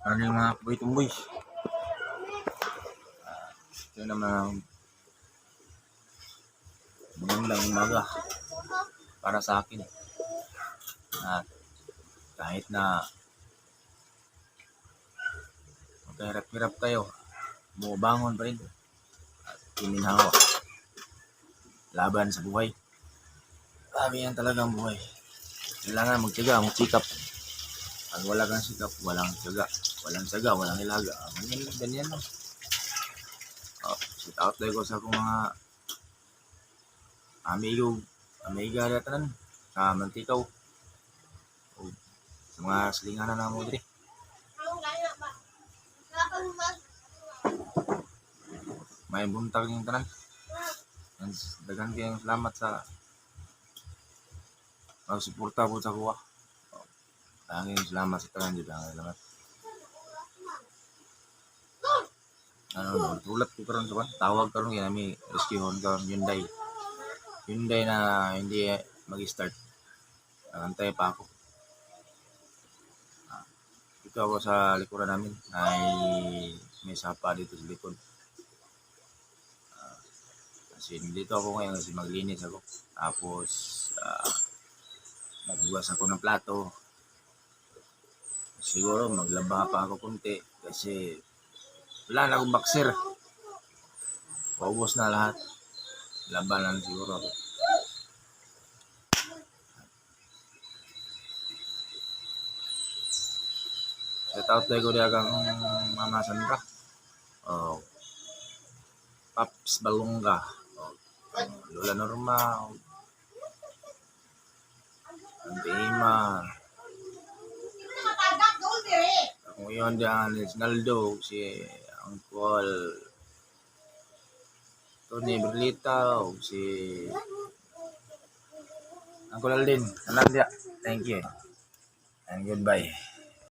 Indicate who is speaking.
Speaker 1: Ano yung mga boy-tumboys? Ito naman magandang umaga para sa akin. At kahit na magkahirap-hirap kayo, bumabangon pa rin at kiminhawa. Laban sa buhay. Grabe yan talagang buhay. Kailangan magtiyaga, magsikap. Pag wala kang sikap, walang tiyaga. Walang tiyaga, walang ilaga. Ganyan lang. Shout out ko sa akong mga amiga datan sa Mantikaw. O sa mga silinganan na mo diri. May buntag yung tanan. Dagan kayong salamat sa suporta po sa kuha. Tanging salamat sa tanan dito. Salamat. Tulat ko karon sa tawag karon yanami rescuehon karon Hyundai na hindi mag-start. Antay pa ako. Dito ako sa likuran namin. May sapa dito sa likod. Kasi dito ako ngayon kasi maglinis ako. Tapos maghugas ako ng plato. Siguro maglaba pa ako kunti kasi wala na akong boxer. Paubos na lahat. Labanan siguro ako. Shout out ko dia kang Mama Sandra. Paps Balongga. Lola Norma. Ante Ima. Ako yun dyan, Naldo, si Uncle Tony Berlita, si Uncle Aldin. Thank you and goodbye.